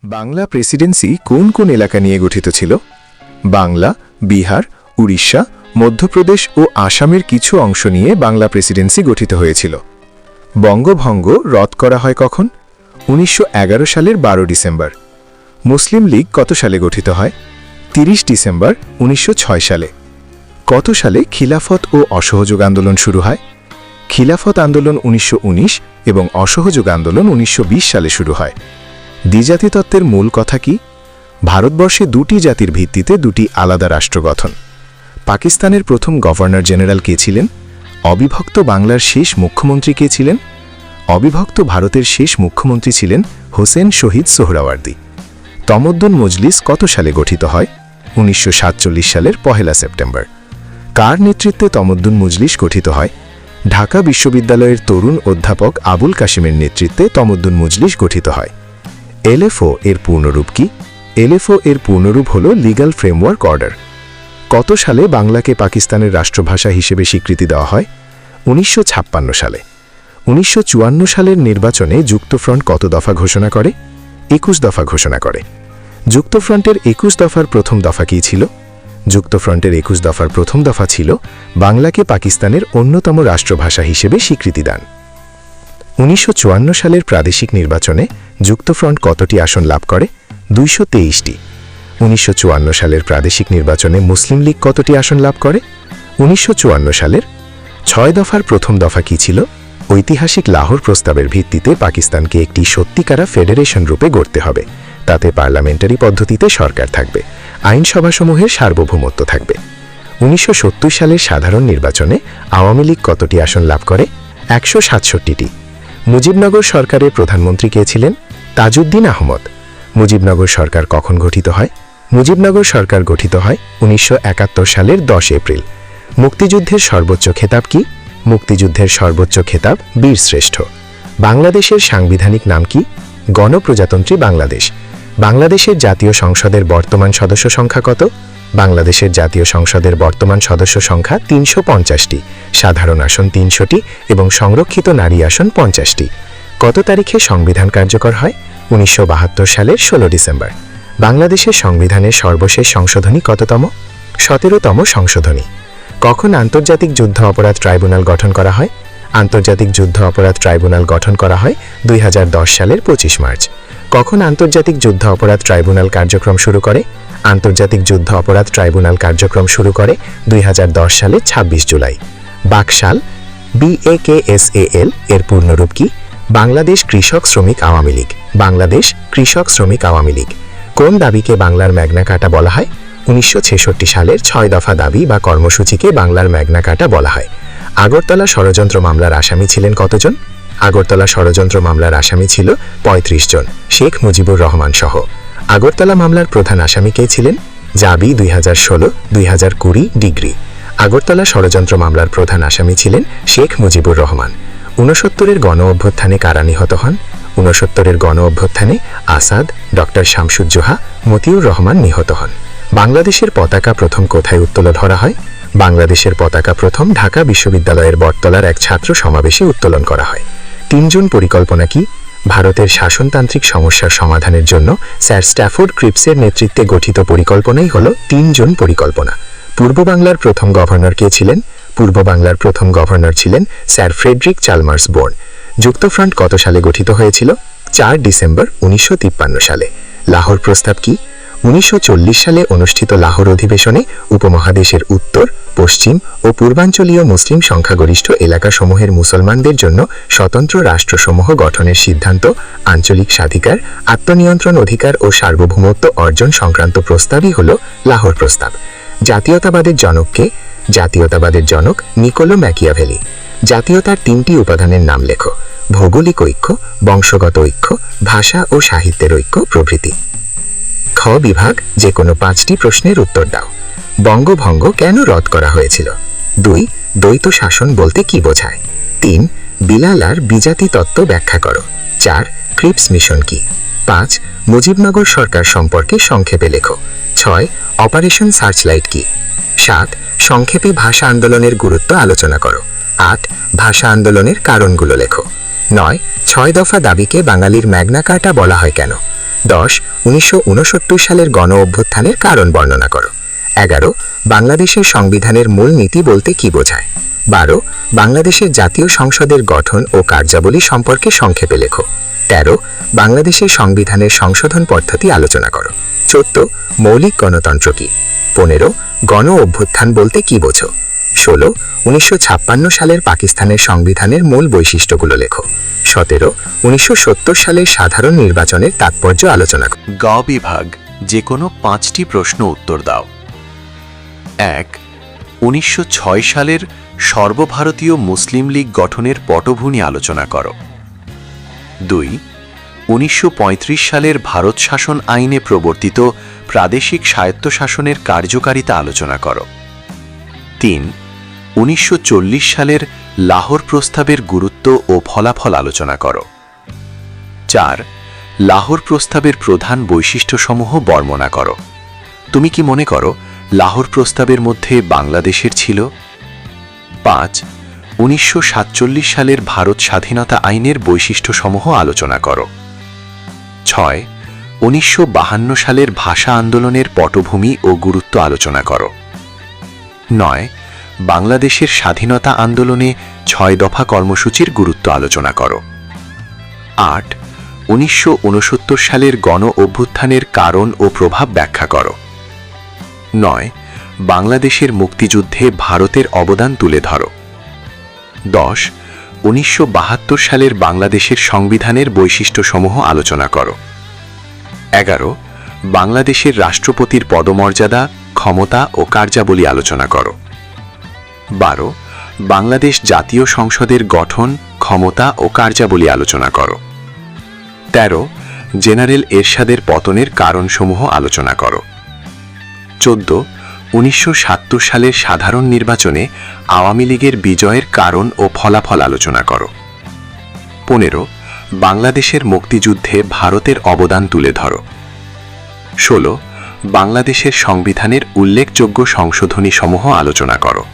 Bangla Presidency কোন কোন এলাকা নিয়ে গঠিত ছিল? বাংলা, বিহার, উড়িষ্যা, মধ্যপ্রদেশ ও আসামের কিছু অংশ নিয়ে বাংলা প্রেসিডেন্সি গঠিত হয়েছিল। বঙ্গভঙ্গ রদ করা হয় কখন? ১৯১১ সালের ১২ ডিসেম্বর। মুসলিম লীগ কত সালে গঠিত হয়? ৩০ ডিসেম্বর ১৯০৬ সালে। কত সালে খিলাফত ও অসহযোগ আন্দোলন শুরু হয়? খিলাফত আন্দোলন ১৯১৯ এবং অসহযোগ আন্দোলন ১৯২০ সালে শুরু হয়। দ্বিজাতি তত্ত্বের মূল কথা কি? ভারতবর্ষে দুটি জাতির ভিত্তিতে দুটি আলাদা রাষ্ট্র গঠন। পাকিস্তানের প্রথম গভর্নর জেনারেল কে ছিলেন? অবিভক্ত বাংলার শেষ মুখ্যমন্ত্রী কে ছিলেন? অবিভক্ত ভারতের শেষ মুখ্যমন্ত্রী ছিলেন হোসেন শহীদ সোহরাওয়ার্দী। তমদ্দুন মজলিস কত সালে গঠিত হয়? ১৯৪৭ সালের ১ সেপ্টেম্বর। কার নেতৃত্বে তমদ্দুন মজলিস গঠিত হয়? ঢাকা বিশ্ববিদ্যালয়ের তরুণ অধ্যাপক আবুল কাশিমের নেতৃত্বে তমদ্দুন মজলিস গঠিত হয়। এলএফও এর পূর্ণরূপ কি? এলএফও এর পূর্ণরূপ হল লিগ্যাল ফ্রেমওয়ার্ক অর্ডার। কত সালে বাংলাকে পাকিস্তানের রাষ্ট্রভাষা হিসেবে স্বীকৃতি দেওয়া হয়? ১৯৫৬ সালে। ১৯৫৪ সালের নির্বাচনে যুক্তফ্রন্ট কত দফা ঘোষণা করে? ২১ দফা ঘোষণা করে। যুক্তফ্রন্টের ২১ দফার প্রথম দফা কী ছিল? যুক্তফ্রন্টের ২১ দফার প্রথম দফা ছিল বাংলাকে পাকিস্তানের অন্যতম রাষ্ট্রভাষা হিসেবে স্বীকৃতি দান। ১৯৫৪ সালের প্রাদেশিক নির্বাচনে যুক্তফ্রন্ট কতটি আসন লাভ করে? ২২৩টি। ১৯৫৪ সালের প্রাদেশিক নির্বাচনে মুসলিম লীগ কতটি আসন লাভ করে? ১৯৫৪ সালের ৬ দফার প্রথম দফা কী ছিল? ঐতিহাসিক লাহোর প্রস্তাবের ভিত্তিতে পাকিস্তানকে একটি সত্যিকারা ফেডারেশন রূপে গড়তে হবে। তাতে পার্লামেন্টারি পদ্ধতিতে সরকার থাকবে, আইনসভাসমূহের সার্বভৌমত্ব থাকবে। ১৯৭০ সালের সাধারণ নির্বাচনে আওয়ামী লীগ কতটি আসন লাভ করে? ১৬৭টি। মুজিবনগর সরকারের প্রধানমন্ত্রী কে ছিলেন? তাজউদ্দিন আহমদ। মুজিবনগর সরকার কখন গঠিত হয়? মুজিবনগর সরকার গঠিত হয় ১৯৭১ সালের ১০ এপ্রিল। মুক্তিযুদ্ধের সর্বোচ্চ খেতাব কি? মুক্তিযুদ্ধের সর্বোচ্চ খেতাব বীরশ্রেষ্ঠ। বাংলাদেশের সাংবিধানিক নাম কি? গণপ্রজাতন্ত্রী বাংলাদেশ। বাংলাদেশের জাতীয় সংসদের বর্তমান সদস্য সংখ্যা কত? বাংলাদেশের জাতীয় সংসদের বর্তমান সদস্য সংখ্যা ৩৫০টি, সাধারণ আসন ৩০০টি এবং সংরক্ষিত নারী আসন ৫০টি। কত তারিখে সংবিধান কার্যকর হয়? ১৯৭২ সালের ১৬ ডিসেম্বর। বাংলাদেশের সংবিধানের সর্বশেষ সংশোধনী কততম? ১৭তম সংশোধনী। কখন আন্তর্জাতিক যুদ্ধ অপরাধ ট্রাইব্যুনাল গঠন করা হয়? আন্তর্জাতিক যুদ্ধ অপরাধ ট্রাইব্যুনাল গঠন করা হয় ২০১০ সালের ২৫ মার্চ। কখন আন্তর্জাতিক যুদ্ধ অপরাধ ট্রাইব্যুনাল কার্যক্রম শুরু করে? আন্তর্জাতিক যুদ্ধ অপরাধ ট্রাইব্যুনাল কার্যক্রম শুরু করে ২০১০ সালের ২৬ জুলাই। বাকশাল BAKSAL এর পূর্ণরূপ কি? বাংলাদেশ কৃষক শ্রমিক আওয়ামী লীগ। বাংলাদেশ কৃষক শ্রমিক আওয়ামী লীগ। কোন দাবিকে বাংলার ম্যাগনা কার্টা বলা হয়? ১৯৬৬ সালের ৬ দফা দাবি বা কর্মসূচিকে বাংলার ম্যাগনা কার্টা বলা হয়। আগরতলা ষড়যন্ত্র মামলার আসামি ছিলেন কতজন? আগরতলা ষড়যন্ত্র মামলার আসামি ছিল ৩৫ জন, শেখ মুজিবুর রহমান সহ। আগরতলা মামলার প্রধান আসামি কে ছিলেন? জাবি ২০১৬, ২০২০ ডিগ্রি। আগরতলা ষড়যন্ত্র মামলার প্রধান আসামি ছিলেন শেখ মুজিবুর রহমান। ৬৯-এর গণ অভ্যুত্থানে কারা নিহত হন? ৬৯-এর গণ অভ্যুত্থানে আসাদ, ডক্টর শামসুজ্জোহা, মতিউর রহমান নিহত হন। বাংলাদেশের পতাকা প্রথম কোথায় উত্তোলন করা হয়? বাংলাদেশের পতাকা প্রথম ঢাকা বিশ্ববিদ্যালয়ের বটতলার এক ছাত্র সমাবেশে উত্তোলন করা হয়। ৩ জুন পরিকল্পনা কি? ভারতের শাসনতান্ত্রিক সমস্যার সমাধানের জন্য স্যার স্ট্যাফোর্ড ক্রিপসের নেতৃত্বে গঠিত পরিকল্পনাই হল ৩ জুন পরিকল্পনা। পূর্ব বাংলার প্রথম গভর্নর কে ছিলেন? পূর্ব বাংলার প্রথম গভর্নর ছিলেন স্যার ফ্রেডরিক চালমার্স বোর্ন। যুক্তফ্রন্ট কত সালে গঠিত হয়েছিল? ৪ ডিসেম্বর ১৯৫৩ সালে। লাহোর প্রস্তাব কি? ১৯৪০ সালে অনুষ্ঠিত লাহোর অধিবেশনে উপমহাদেশের উত্তর, পশ্চিম ও পূর্বাঞ্চলীয় মুসলিম সংখ্যাগরিষ্ঠ এলাকাসমূহের মুসলমানদের জন্য স্বতন্ত্র রাষ্ট্রসমূহ গঠনের সিদ্ধান্ত, আঞ্চলিক স্বাধিকার, আত্মনিয়ন্ত্রণ অধিকার ও সার্বভৌমত্ব অর্জন সংক্রান্ত প্রস্তাবই হল লাহোর প্রস্তাব। জাতীয়তাবাদের জনককে? জাতীয়তাবাদের জনক নিকোলো ম্যাকিয়াভেলি। জাতীয়তার ৩টি উপাদানের নাম লেখো। ভৌগোলিক ঐক্য, বংশগত ঐক্য, ভাষা ও সাহিত্যের ঐক্য প্রভৃতি। খ বিভাগ, যে কোনো ৫টি প্রশ্নের উত্তর দাও। বঙ্গভঙ্গ কেন রদ করা হয়েছিল? ২ দ্বৈত শাসন বলতে কি বোঝায়? ৩ বিলালার বিজাতি তত্ত্ব ব্যাখ্যা করো। ৪ ক্রিপস মিশন কি? ৫ মুজিবনগর সরকার সম্পর্কে সংক্ষেপে লেখো। ৬ অপারেশন সার্চলাইট কি? ৭ সংক্ষেপে ভাষা আন্দোলনের গুরুত্ব আলোচনা করো। ৮ ভাষা আন্দোলনের কারণগুলো লেখো। ৯ ৬ দফা দাবিকে বাঙালির ম্যাগনা কার্টা বলা হয় কেন? 10 1969 সালের গণ অভ্যুত্থানের কারণ বর্ণনা করো। 11 বাংলাদেশের সংবিধানের মূল নীতি বলতে কি বোঝায়। 12 বাংলাদেশের জাতীয় সংসদের গঠন ও কার্যাবলী সম্পর্কে সংক্ষেপে লেখো। 13 বাংলাদেশের সংবিধানের সংশোধন পদ্ধতি আলোচনা করো। 14 মৌলিক গণতন্ত্র কি। 15 গণ অভ্যুত্থান বলতে কি বোঝো। 16 1956 সালের পাকিস্তানের সংবিধানের মূল বৈশিষ্ট্যগুলো লেখো। 17 1970 সালের সাধারণ নির্বাচনের তাৎপর্য আলোচনা করো। গ বিভাগ, যে কোনো 5টি প্রশ্ন উত্তর দাও। 1 1906 সালের সর্বভারতীয় মুসলিম লীগ গঠনের পটভূমি আলোচনা করো। 2 1935 সালের ভারত শাসন আইনে প্রবর্তিত প্রাদেশিক স্বায়ত্তশাসনের কার্যকারিতা আলোচনা করো। 3 1940 সালের লাহোর প্রস্তাবের গুরুত্ব ও ফলাফল আলোচনা করো। 4 লাহোর প্রস্তাবের প্রধান বৈশিষ্ট্যসমূহ বর্ণনা করো। তুমি কি মনে করো লাহোর প্রস্তাবের মধ্যে বাংলাদেশের ছিল? 5 1947 সালের ভারত স্বাধীনতা আইনের বৈশিষ্ট্যসমূহ আলোচনা করো। 6 1952 সালের ভাষা আন্দোলনের পটভূমি ও গুরুত্ব আলোচনা করো। 9 বাংলাদেশের স্বাধীনতা আন্দোলনে 6 দফা কর্মসূচির গুরুত্ব আলোচনা করো। 8 1969 সালের গণ অভ্যুত্থানের কারণ ও প্রভাব ব্যাখ্যা করো। 9 বাংলাদেশের মুক্তিযুদ্ধে ভারতের অবদান তুলে ধরো। 10 1972 সালের বাংলাদেশের সংবিধানের বৈশিষ্ট্যসমূহ আলোচনা করো। 11 বাংলাদেশের রাষ্ট্রপতির পদমর্যাদা, ক্ষমতা ও কার্যাবলী আলোচনা করো। 12 বাংলাদেশ জাতীয় সংসদের গঠন, ক্ষমতা ও কার্যাবলী আলোচনা করো। 13 জেনারেল এরশাদের পতনের কারণসমূহ আলোচনা করো। 14 1970 সালের সাধারণ নির্বাচনে আওয়ামী লীগের বিজয়ের কারণ ও ফলাফল আলোচনা করো। 15 বাংলাদেশের মুক্তিযুদ্ধে ভারতের অবদান তুলে ধরো। 16 বাংলাদেশের সংবিধানের উল্লেখযোগ্য সংশোধনীসমূহ আলোচনা করো।